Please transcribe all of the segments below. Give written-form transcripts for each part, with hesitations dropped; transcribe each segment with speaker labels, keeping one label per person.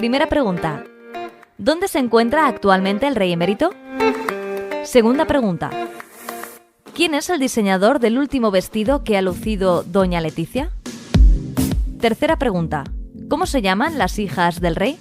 Speaker 1: Primera pregunta. ¿Dónde se encuentra actualmente el rey emérito? Segunda pregunta. ¿Quién es el diseñador del último vestido que ha lucido doña Leticia? Tercera pregunta. ¿Cómo se llaman las hijas del rey?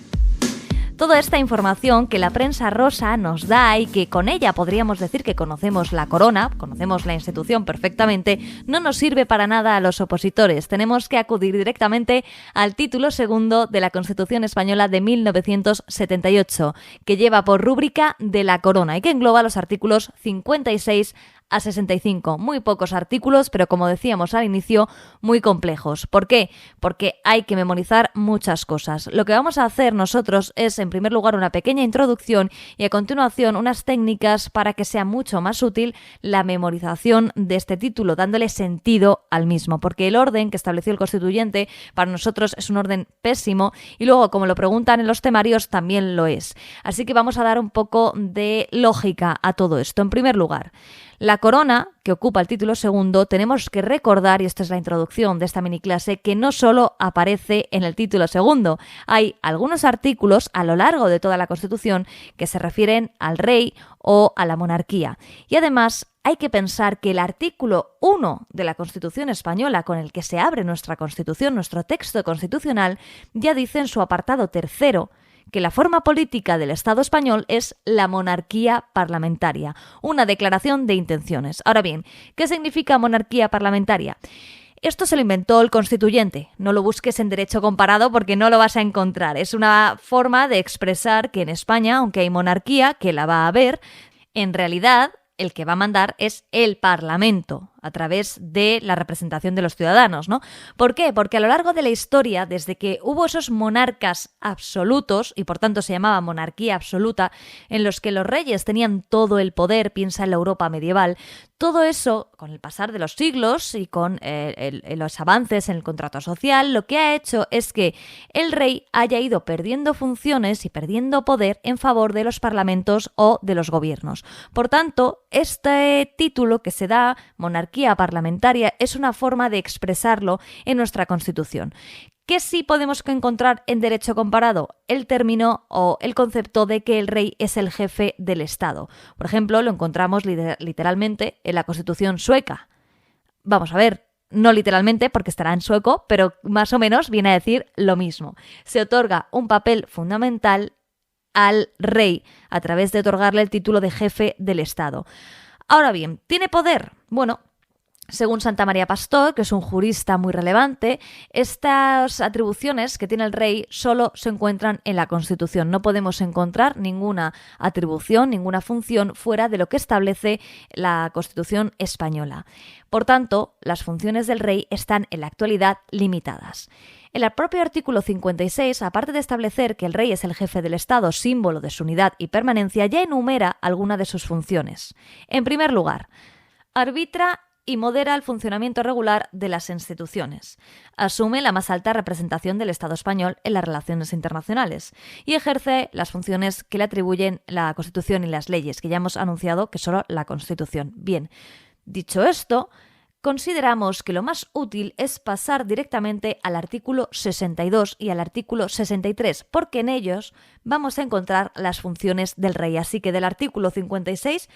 Speaker 1: Toda esta información que la prensa rosa nos da y que con ella podríamos decir que conocemos la corona, conocemos la institución perfectamente, no nos sirve para nada a los opositores. Tenemos que acudir directamente al título segundo de la Constitución Española de 1978, que lleva por rúbrica de la corona y que engloba los artículos 56 a 65. Muy pocos artículos, pero como decíamos al inicio, muy complejos. ¿Por qué? Porque hay que memorizar muchas cosas. Lo que vamos a hacer nosotros es, en primer lugar, una pequeña introducción y a continuación unas técnicas para que sea mucho más útil la memorización de este título, dándole sentido al mismo, porque el orden que estableció el constituyente para nosotros es un orden pésimo y luego, como lo preguntan en los temarios, también lo es. Así que vamos a dar un poco de lógica a todo esto. En primer lugar, la corona, que ocupa el título segundo, tenemos que recordar, y esta es la introducción de esta miniclase, que no solo aparece en el título segundo. Hay algunos artículos a lo largo de toda la Constitución que se refieren al rey o a la monarquía. Y además hay que pensar que el artículo 1 de la Constitución española, con el que se abre nuestra Constitución, nuestro texto constitucional, ya dice en su apartado tercero que la forma política del Estado español es la monarquía parlamentaria, una declaración de intenciones. Ahora bien, ¿qué significa monarquía parlamentaria? Esto se lo inventó el constituyente. No lo busques en derecho comparado porque no lo vas a encontrar. Es una forma de expresar que en España, aunque hay monarquía, que la va a haber, en realidad el que va a mandar es el Parlamento, a través de la representación de los ciudadanos, ¿no? ¿Por qué? Porque a lo largo de la historia, desde que hubo esos monarcas absolutos, y por tanto se llamaba monarquía absoluta, en los que los reyes tenían todo el poder, piensa en la Europa medieval, todo eso, con el pasar de los siglos y con los avances en el contrato social, lo que ha hecho es que el rey haya ido perdiendo funciones y perdiendo poder en favor de los parlamentos o de los gobiernos. Por tanto, este título que se da, monarquía parlamentaria, es una forma de expresarlo en nuestra Constitución. ¿Qué sí podemos encontrar en derecho comparado? El término o el concepto de que el rey es el jefe del Estado. Por ejemplo, lo encontramos literalmente en la Constitución sueca. Vamos a ver, no literalmente porque estará en sueco, pero más o menos viene a decir lo mismo. Se otorga un papel fundamental al rey a través de otorgarle el título de jefe del Estado. Ahora bien, ¿tiene poder? Bueno, según Santa María Pastor, que es un jurista muy relevante, estas atribuciones que tiene el rey solo se encuentran en la Constitución. No podemos encontrar ninguna atribución, ninguna función fuera de lo que establece la Constitución española. Por tanto, las funciones del rey están en la actualidad limitadas. En el propio artículo 56, aparte de establecer que el rey es el jefe del Estado, símbolo de su unidad y permanencia, ya enumera alguna de sus funciones. En primer lugar, arbitra y modera el funcionamiento regular de las instituciones. Asume la más alta representación del Estado español en las relaciones internacionales y ejerce las funciones que le atribuyen la Constitución y las leyes, que ya hemos anunciado que solo la Constitución. Bien, dicho esto, consideramos que lo más útil es pasar directamente al artículo 62 y al artículo 63, porque en ellos vamos a encontrar las funciones del rey. Así que del artículo 56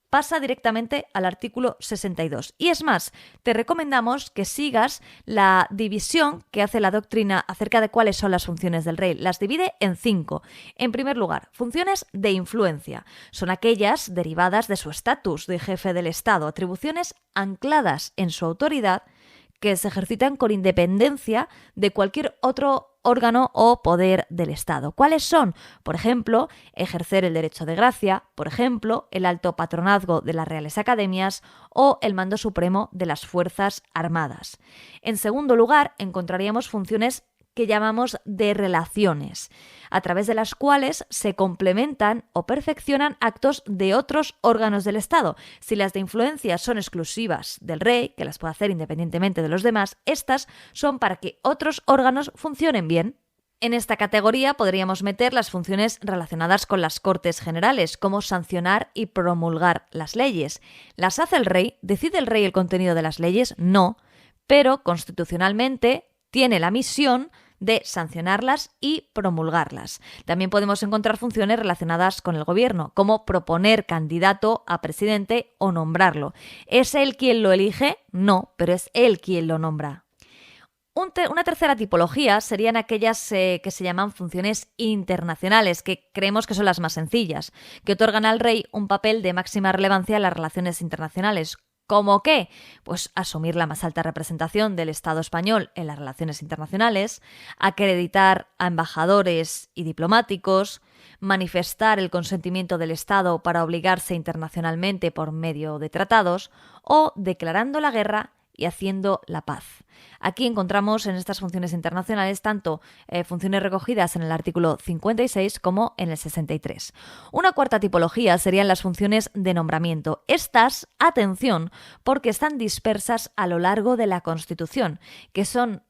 Speaker 1: pasa directamente al artículo 62. Y es más, te recomendamos que sigas la división que hace la doctrina acerca de cuáles son las funciones del rey. Las divide en 5. En primer lugar, funciones de influencia. Son aquellas derivadas de su estatus de jefe del Estado, atribuciones ancladas en su autoridad que se ejercitan con independencia de cualquier otro órgano o poder del Estado. ¿Cuáles son? Por ejemplo, ejercer el derecho de gracia, por ejemplo, el alto patronazgo de las Reales Academias o el mando supremo de las Fuerzas Armadas. En segundo lugar, encontraríamos funciones que llamamos de relaciones, a través de las cuales se complementan o perfeccionan actos de otros órganos del Estado. Si las de influencia son exclusivas del rey, que las puede hacer independientemente de los demás, estas son para que otros órganos funcionen bien. En esta categoría podríamos meter las funciones relacionadas con las Cortes Generales, como sancionar y promulgar las leyes. ¿Las hace el rey? ¿Decide el rey el contenido de las leyes? No, pero constitucionalmente tiene la misión de sancionarlas y promulgarlas. También podemos encontrar funciones relacionadas con el gobierno, como proponer candidato a presidente o nombrarlo. ¿Es él quien lo elige? No, pero es él quien lo nombra. Una tercera tipología serían aquellas que se llaman funciones internacionales, que creemos que son las más sencillas, que otorgan al rey un papel de máxima relevancia en las relaciones internacionales. ¿Cómo qué? Pues asumir la más alta representación del Estado español en las relaciones internacionales, acreditar a embajadores y diplomáticos, manifestar el consentimiento del Estado para obligarse internacionalmente por medio de tratados o declarando la guerra y haciendo la paz. Aquí encontramos en estas funciones internacionales tanto funciones recogidas en el artículo 56 como en el 63. Una cuarta tipología serían las funciones de nombramiento. Estas, atención, porque están dispersas a lo largo de la Constitución, que son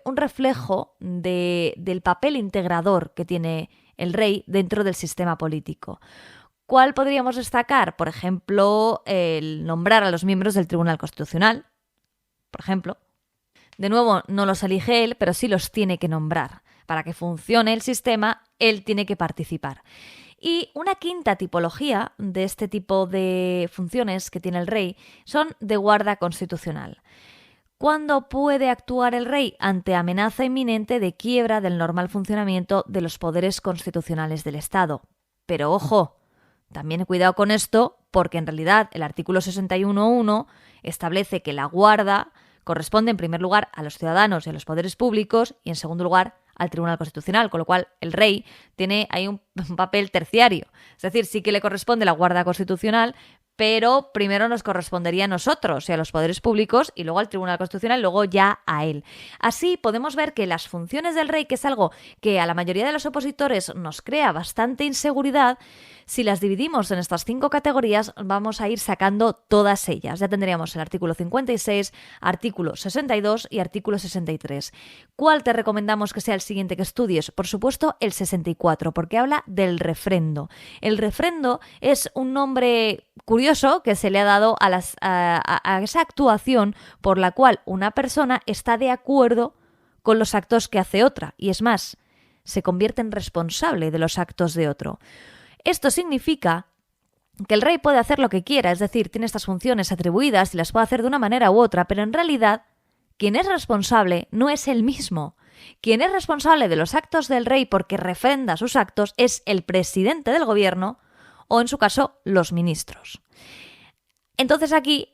Speaker 1: un reflejo del papel integrador que tiene el rey dentro del sistema político. ¿Cuál podríamos destacar? Por ejemplo, el nombrar a los miembros del Tribunal Constitucional, por ejemplo. De nuevo, no los elige él, pero sí los tiene que nombrar. Para que funcione el sistema, él tiene que participar. Y una quinta tipología de este tipo de funciones que tiene el rey son de guarda constitucional. ¿Cuándo puede actuar el rey? Ante amenaza inminente de quiebra del normal funcionamiento de los poderes constitucionales del Estado. Pero ojo, también cuidado con esto, porque en realidad el artículo 61.1 establece que la guarda corresponde en primer lugar a los ciudadanos y a los poderes públicos y en segundo lugar al Tribunal Constitucional, con lo cual el rey tiene ahí un papel terciario. Es decir, sí que le corresponde la guarda constitucional, pero primero nos correspondería a nosotros y a los poderes públicos y luego al Tribunal Constitucional y luego ya a él. Así podemos ver que las funciones del rey, que es algo que a la mayoría de los opositores nos crea bastante inseguridad, si las dividimos en estas 5 categorías vamos a ir sacando todas ellas. Ya tendríamos el artículo 56, artículo 62 y artículo 63. ¿Cuál te recomendamos que sea el siguiente que estudies? Por supuesto el 64, porque habla del refrendo. El refrendo es un nombre curioso que se le ha dado a esa actuación por la cual una persona está de acuerdo con los actos que hace otra, y es más, se convierte en responsable de los actos de otro. Esto significa que el rey puede hacer lo que quiera, es decir, tiene estas funciones atribuidas y las puede hacer de una manera u otra, pero en realidad quien es responsable no es él mismo. Quien es responsable de los actos del rey porque refrenda sus actos es el presidente del gobierno o, en su caso, los ministros. Entonces aquí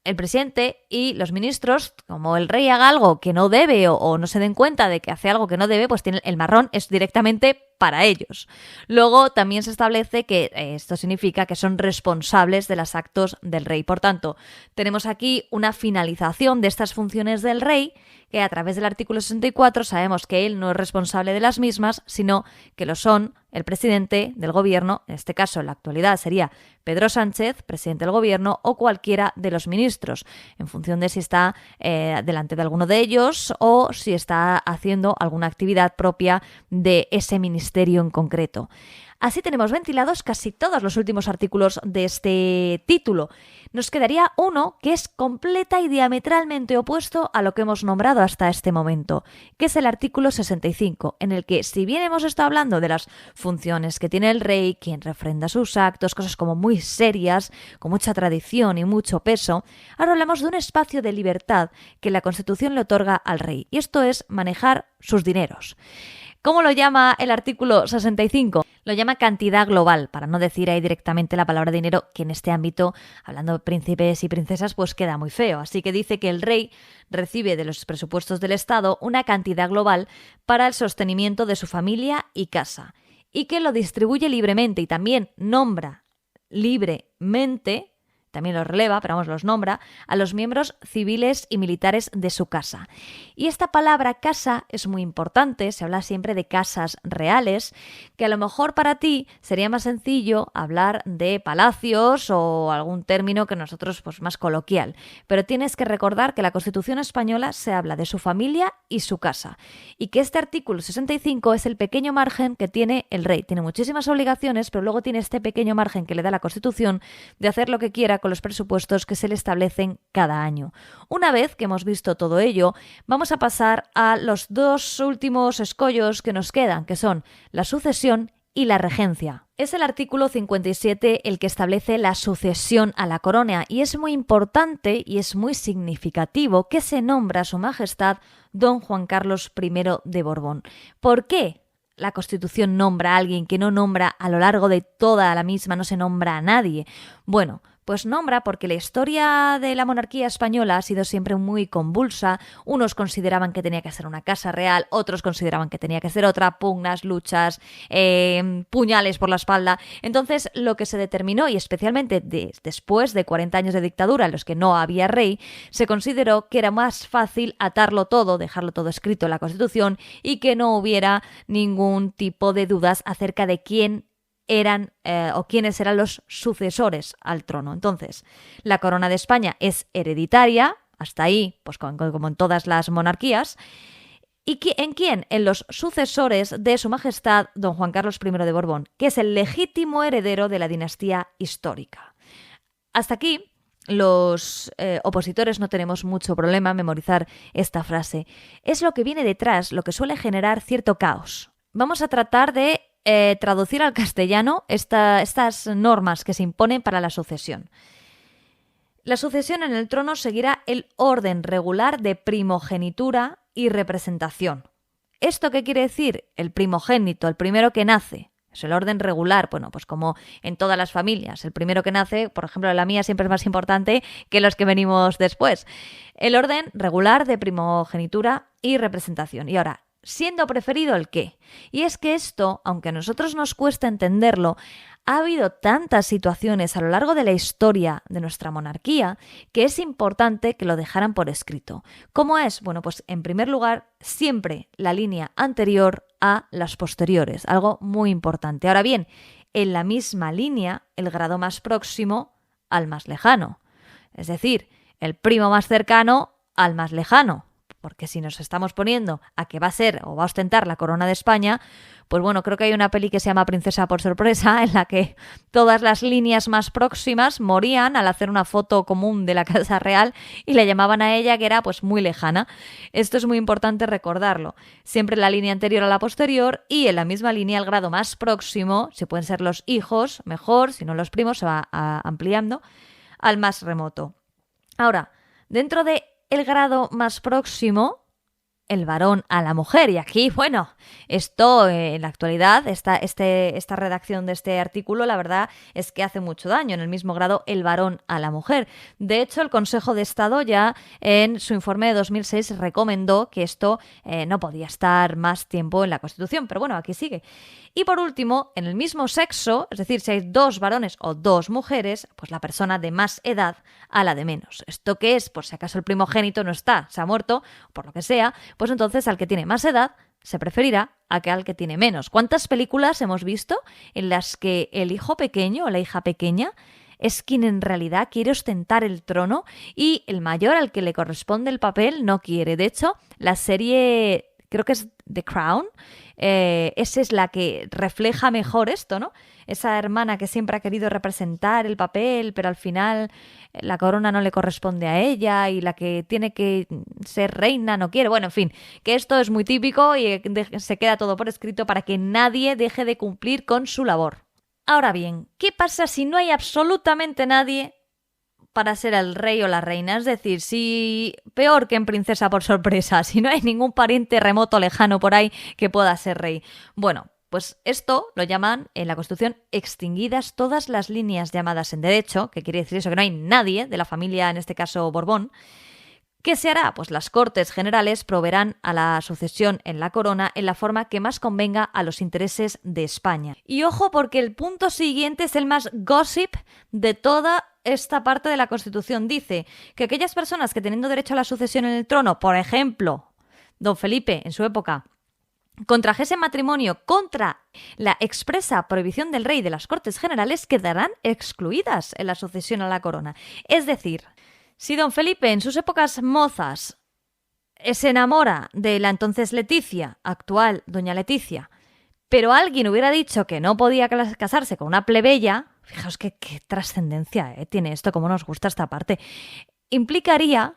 Speaker 1: el presidente y los ministros, como el rey haga algo que no debe o no se den cuenta de que hace algo que no debe, pues el marrón es directamente para ellos. Luego también se establece que esto significa que son responsables de los actos del rey. Por tanto, tenemos aquí una finalización de estas funciones del rey, que a través del artículo 64 sabemos que él no es responsable de las mismas, sino que lo son el presidente del gobierno, en este caso en la actualidad sería Pedro Sánchez, presidente del gobierno, o cualquiera de los ministros, en función de si está delante de alguno de ellos o si está haciendo alguna actividad propia de ese ministerio en concreto. Así tenemos ventilados casi todos los últimos artículos de este título. Nos quedaría uno que es completa y diametralmente opuesto a lo que hemos nombrado hasta este momento, que es el artículo 65, en el que, si bien hemos estado hablando de las funciones que tiene el rey, quien refrenda sus actos, cosas como muy serias, con mucha tradición y mucho peso, ahora hablamos de un espacio de libertad que la Constitución le otorga al rey, y esto es manejar sus dineros. ¿Cómo lo llama el artículo 65? Lo llama cantidad global, para no decir ahí directamente la palabra dinero, que en este ámbito, hablando de príncipes y princesas, pues queda muy feo. Así que dice que el rey recibe de los presupuestos del Estado una cantidad global para el sostenimiento de su familia y casa, y que lo distribuye libremente y también nombra libremente, también los releva, pero vamos, los nombra, a los miembros civiles y militares de su casa. Y esta palabra casa es muy importante, se habla siempre de casas reales, que a lo mejor para ti sería más sencillo hablar de palacios o algún término que nosotros pues más coloquial. Pero tienes que recordar que la Constitución española se habla de su familia y su casa, y que este artículo 65 es el pequeño margen que tiene el rey. Tiene muchísimas obligaciones, pero luego tiene este pequeño margen que le da la Constitución de hacer lo que quiera con los presupuestos que se le establecen cada año. Una vez que hemos visto todo ello, vamos a pasar a los dos últimos escollos que nos quedan, que son la sucesión y la regencia. Es el artículo 57 el que establece la sucesión a la corona y es muy importante y es muy significativo que se nombra a su majestad don Juan Carlos I de Borbón. ¿Por qué la Constitución nombra a alguien que no nombra a lo largo de toda la misma, no se nombra a nadie? Bueno, pues nombra porque la historia de la monarquía española ha sido siempre muy convulsa. Unos consideraban que tenía que ser una casa real, otros consideraban que tenía que ser otra, pugnas, luchas, puñales por la espalda. Entonces, lo que se determinó, y especialmente después de 40 años de dictadura en los que no había rey, se consideró que era más fácil atarlo todo, dejarlo todo escrito en la Constitución y que no hubiera ningún tipo de dudas acerca de quién eran o quiénes eran los sucesores al trono. Entonces, la corona de España es hereditaria, hasta ahí, pues como en todas las monarquías. ¿Y en quién? En los sucesores de su majestad don Juan Carlos I de Borbón, que es el legítimo heredero de la dinastía histórica. Hasta aquí, los opositores no tenemos mucho problema en memorizar esta frase. Es lo que viene detrás, lo que suele generar cierto caos. Vamos a tratar de traducir al castellano estas normas que se imponen para la sucesión. La sucesión en el trono seguirá el orden regular de primogenitura y representación. ¿Esto qué quiere decir? El primogénito, el primero que nace. Es el orden regular, bueno, pues como en todas las familias. El primero que nace, por ejemplo, la mía siempre es más importante que los que venimos después. El orden regular de primogenitura y representación. Y ahora, siendo preferido el qué. Y es que esto, aunque a nosotros nos cuesta entenderlo, ha habido tantas situaciones a lo largo de la historia de nuestra monarquía que es importante que lo dejaran por escrito. ¿Cómo es? Bueno, pues en primer lugar, siempre la línea anterior a las posteriores, algo muy importante. Ahora bien, en la misma línea, el grado más próximo al más lejano. Es decir, el primo más cercano al más lejano. Porque si nos estamos poniendo a que va a ser o va a ostentar la corona de España, pues bueno, creo que hay una peli que se llama Princesa por sorpresa, en la que todas las líneas más próximas morían al hacer una foto común de la Casa Real y le llamaban a ella que era pues muy lejana. Esto es muy importante recordarlo. Siempre la línea anterior a la posterior y en la misma línea el grado más próximo, si pueden ser los hijos, mejor, si no los primos, se va ampliando, al más remoto. Ahora, dentro de el grado más próximo, el varón a la mujer. Y aquí, bueno, esto en la actualidad, esta redacción de este artículo, la verdad es que hace mucho daño. En el mismo grado, el varón a la mujer. De hecho, el Consejo de Estado ya en su informe de 2006 recomendó que esto no podía estar más tiempo en la Constitución. Pero bueno, aquí sigue. Y por último, en el mismo sexo, es decir, si hay dos varones o dos mujeres, pues la persona de más edad a la de menos. ¿Esto qué es? Por si acaso el primogénito no está, se ha muerto, por lo que sea, pues entonces al que tiene más edad se preferirá a que al que tiene menos. ¿Cuántas películas hemos visto en las que el hijo pequeño o la hija pequeña es quien en realidad quiere ostentar el trono y el mayor al que le corresponde el papel no quiere? De hecho, la serie, creo que es The Crown, esa es la que refleja mejor esto, ¿no? Esa hermana que siempre ha querido representar el papel, pero al final la corona no le corresponde a ella y la que tiene que ser reina no quiere. Bueno, en fin, que esto es muy típico y se queda todo por escrito para que nadie deje de cumplir con su labor. Ahora bien, ¿qué pasa si no hay absolutamente nadie para ser el rey o la reina? Es decir, si peor que en Princesa por sorpresa, si no hay ningún pariente remoto lejano por ahí que pueda ser rey. Bueno, pues esto lo llaman en la Constitución extinguidas todas las líneas llamadas en derecho, que quiere decir eso, que no hay nadie de la familia, en este caso Borbón. ¿Qué se hará? Pues las Cortes Generales proveerán a la sucesión en la corona en la forma que más convenga a los intereses de España. Y ojo, porque el punto siguiente es el más gossip de toda esta parte de la Constitución. Dice que aquellas personas que teniendo derecho a la sucesión en el trono, por ejemplo, don Felipe en su época, contrajese matrimonio contra la expresa prohibición del rey de las Cortes Generales, quedarán excluidas en la sucesión a la corona. Es decir, si don Felipe en sus épocas mozas se enamora de la entonces Leticia, actual doña Leticia, pero alguien hubiera dicho que no podía casarse con una plebeya, Fijaos qué trascendencia tiene esto, cómo nos gusta esta parte. Implicaría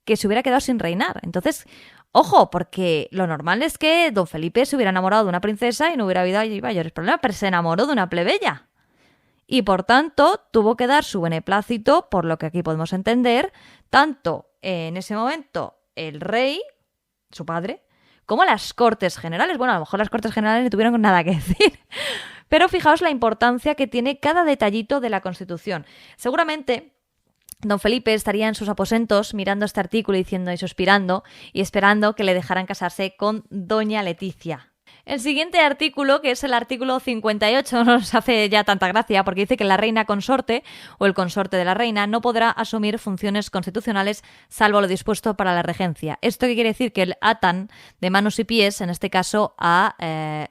Speaker 1: que se hubiera quedado sin reinar. Entonces, ojo, porque lo normal es que don Felipe se hubiera enamorado de una princesa y no hubiera habido mayores problemas, pero se enamoró de una plebeya. Y por tanto, tuvo que dar su beneplácito, por lo que aquí podemos entender, tanto en ese momento el rey, su padre, como las Cortes Generales. Bueno, a lo mejor las Cortes Generales no tuvieron nada que decir. Pero fijaos la importancia que tiene cada detallito de la Constitución. Seguramente don Felipe estaría en sus aposentos mirando este artículo y diciendo y suspirando y esperando que le dejaran casarse con doña Leticia. El siguiente artículo, que es el artículo 58, no nos hace ya tanta gracia porque dice que la reina consorte o el consorte de la reina no podrá asumir funciones constitucionales salvo lo dispuesto para la regencia. ¿Esto qué quiere decir? Que atan de manos y pies, en este caso, a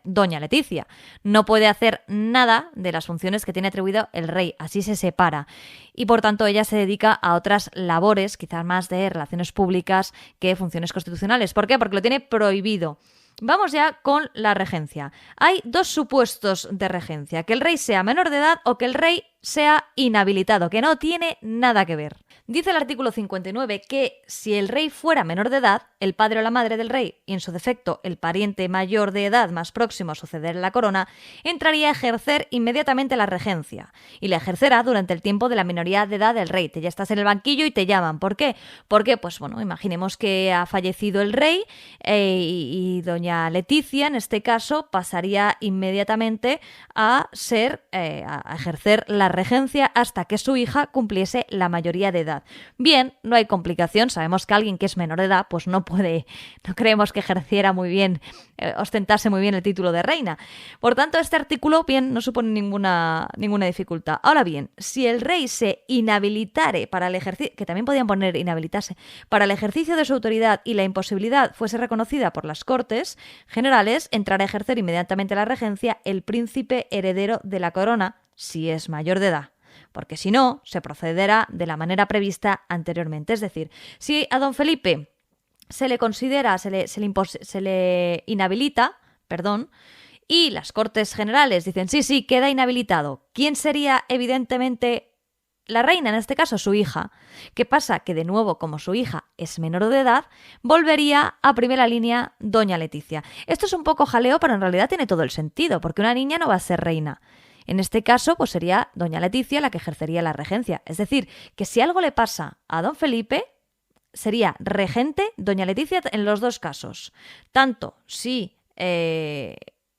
Speaker 1: doña Leticia. No puede hacer nada de las funciones que tiene atribuido el rey, así se separa. Y por tanto ella se dedica a otras labores, quizás más de relaciones públicas que funciones constitucionales. ¿Por qué? Porque lo tiene prohibido. Vamos ya con la regencia. Hay dos supuestos de regencia, que el rey sea menor de edad o que el rey sea inhabilitado, que no tiene nada que ver. Dice el artículo 59 que si el rey fuera menor de edad, el padre o la madre del rey, y en su defecto el pariente mayor de edad más próximo a suceder en la corona, entraría a ejercer inmediatamente la regencia, y la ejercerá durante el tiempo de la minoría de edad del rey. Te ya estás en el banquillo y te llaman. ¿Por qué? Porque, pues bueno, imaginemos que ha fallecido el rey y doña Leticia, en este caso, pasaría inmediatamente a ejercer la regencia hasta que su hija cumpliese la mayoría de edad. Bien, no hay complicación, sabemos que alguien que es menor de edad pues no creemos que ejerciera muy bien, ostentase muy bien el título de reina. Por tanto, este artículo bien no supone ninguna dificultad. Ahora bien, si el rey se inhabilitare para el ejercicio, que también podían poner inhabilitarse, para el ejercicio de su autoridad y la imposibilidad fuese reconocida por las Cortes Generales, entrará a ejercer inmediatamente la regencia el príncipe heredero de la corona, si es mayor de edad, porque si no, se procederá de la manera prevista anteriormente. Es decir, si a don Felipe se le considera, se le inhabilita, y las Cortes Generales dicen sí, queda inhabilitado, ¿quién sería evidentemente la reina? En este caso, su hija. ¿Qué pasa? Que de nuevo, como su hija es menor de edad, volvería a primera línea doña Leticia. Esto es un poco jaleo, pero en realidad tiene todo el sentido, porque una niña no va a ser reina. En este caso, pues sería doña Leticia la que ejercería la regencia. Es decir, que si algo le pasa a don Felipe, sería regente doña Leticia en los dos casos. Tanto si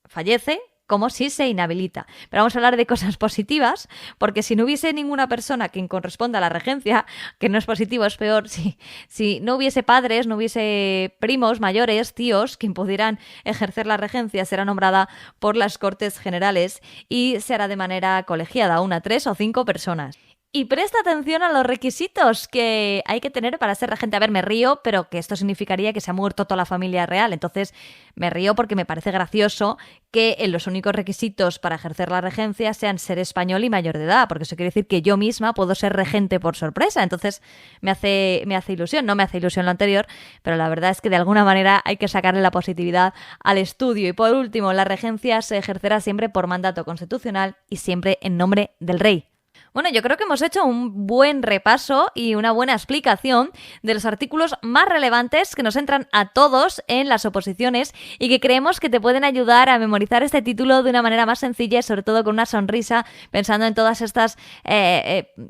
Speaker 1: fallece como si se inhabilita. Pero vamos a hablar de cosas positivas, porque si no hubiese ninguna persona quien corresponda a la regencia, que no es positivo, es peor, si no hubiese padres, no hubiese primos, mayores, tíos, quien pudieran ejercer la regencia, será nombrada por las Cortes Generales y se hará de manera colegiada, 1, 3 o 5 personas. Y presta atención a los requisitos que hay que tener para ser regente. A ver, me río, pero que esto significaría que se ha muerto toda la familia real. Entonces me río porque me parece gracioso que los únicos requisitos para ejercer la regencia sean ser español y mayor de edad, porque eso quiere decir que yo misma puedo ser regente por sorpresa. Entonces me hace ilusión. No me hace ilusión lo anterior, pero la verdad es que de alguna manera hay que sacarle la positividad al estudio. Y por último, la regencia se ejercerá siempre por mandato constitucional y siempre en nombre del rey. Bueno, yo creo que hemos hecho un buen repaso y una buena explicación de los artículos más relevantes que nos entran a todos en las oposiciones y que creemos que te pueden ayudar a memorizar este título de una manera más sencilla y sobre todo con una sonrisa, pensando en todas estas,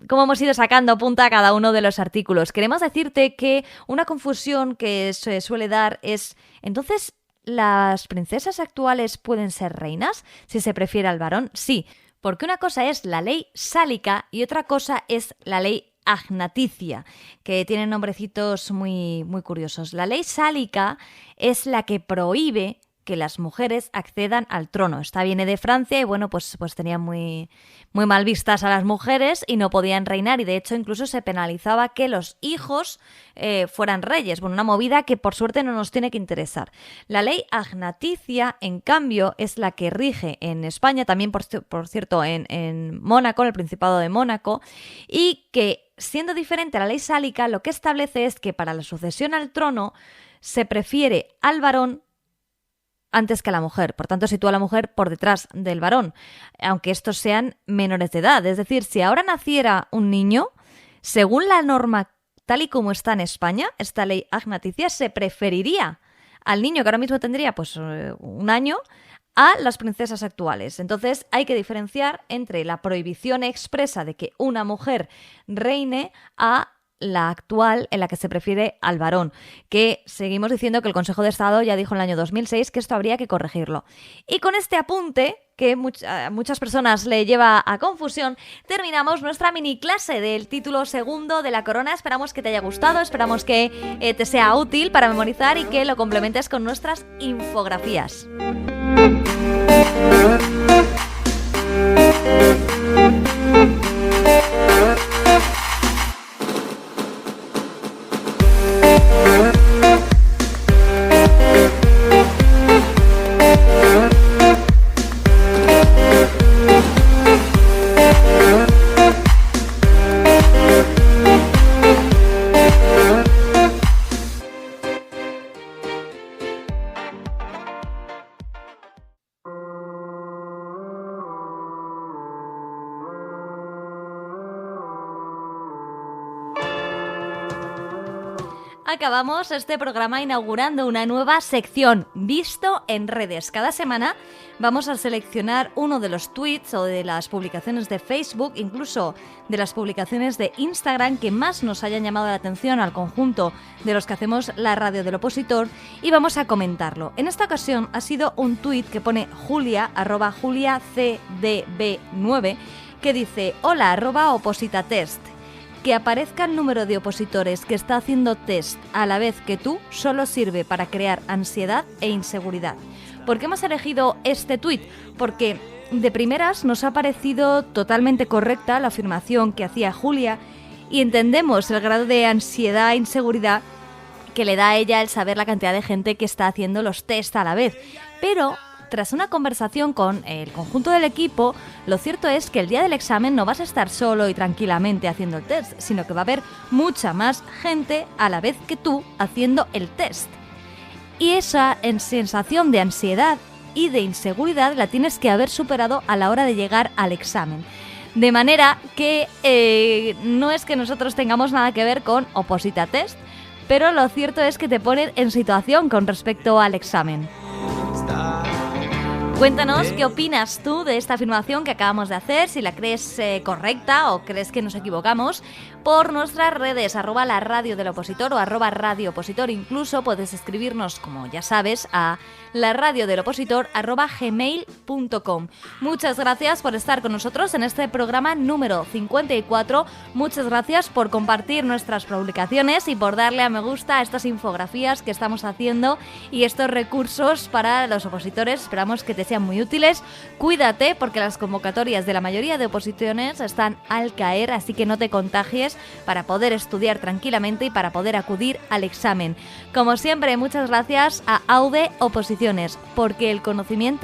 Speaker 1: cómo hemos ido sacando punta a cada uno de los artículos. Queremos decirte que una confusión que se suele dar es, entonces, ¿las princesas actuales pueden ser reinas si se prefiere al varón? Sí. Porque una cosa es la ley sálica y otra cosa es la ley agnaticia, que tienen nombrecitos muy, muy curiosos. La ley sálica es la que prohíbe que las mujeres accedan al trono. Esta viene de Francia y bueno, pues tenían muy, muy mal vistas a las mujeres y no podían reinar y de hecho incluso se penalizaba que los hijos fueran reyes. Bueno, una movida que por suerte no nos tiene que interesar. La ley agnaticia, en cambio, es la que rige en España, también por cierto en Mónaco, en el Principado de Mónaco, y que siendo diferente a la ley sálica, lo que establece es que para la sucesión al trono se prefiere al varón antes que a la mujer. Por tanto, sitúa a la mujer por detrás del varón, aunque estos sean menores de edad. Es decir, si ahora naciera un niño, según la norma tal y como está en España, esta ley agnaticia, se preferiría al niño que ahora mismo tendría pues 1 año a las princesas actuales. Entonces hay que diferenciar entre la prohibición expresa de que una mujer reine a la actual en la que se prefiere al varón, que seguimos diciendo que el Consejo de Estado ya dijo en el año 2006 que esto habría que corregirlo. Y con este apunte, que a muchas personas le lleva a confusión, terminamos nuestra mini clase del título segundo de la corona. Esperamos que te haya gustado, esperamos que te sea útil para memorizar y que lo complementes con nuestras infografías. Acabamos este programa inaugurando una nueva sección, Visto en Redes. Cada semana vamos a seleccionar uno de los tweets o de las publicaciones de Facebook, incluso de las publicaciones de Instagram que más nos hayan llamado la atención al conjunto de los que hacemos la radio del opositor, y vamos a comentarlo. En esta ocasión ha sido un tuit que pone Julia, @JuliaCDB9, que dice: hola, @opositatest. Que aparezca el número de opositores que está haciendo test a la vez que tú solo sirve para crear ansiedad e inseguridad. ¿Por qué hemos elegido este tuit? Porque de primeras nos ha parecido totalmente correcta la afirmación que hacía Julia y entendemos el grado de ansiedad e inseguridad que le da a ella el saber la cantidad de gente que está haciendo los test a la vez. Pero tras una conversación con el conjunto del equipo, lo cierto es que el día del examen no vas a estar solo y tranquilamente haciendo el test, sino que va a haber mucha más gente a la vez que tú haciendo el test. Y esa sensación de ansiedad y de inseguridad la tienes que haber superado a la hora de llegar al examen. De manera que no es que nosotros tengamos nada que ver con Opositatest, pero lo cierto es que te ponen en situación con respecto al examen. Cuéntanos qué opinas tú de esta afirmación que acabamos de hacer, si la crees correcta o crees que nos equivocamos, por nuestras redes, @la radio del opositor o @radioopositor. Incluso puedes escribirnos, como ya sabes, a laradiodelopositor@gmail.com. Muchas gracias por estar con nosotros en este programa número 54. Muchas gracias por compartir nuestras publicaciones y por darle a me gusta a estas infografías que estamos haciendo y estos recursos para los opositores. Esperamos que te sean muy útiles. Cuídate, porque las convocatorias de la mayoría de oposiciones están al caer, así que no te contagies, para poder estudiar tranquilamente y para poder acudir al examen. Como siempre, muchas gracias a Aude Oposiciones, porque el conocimiento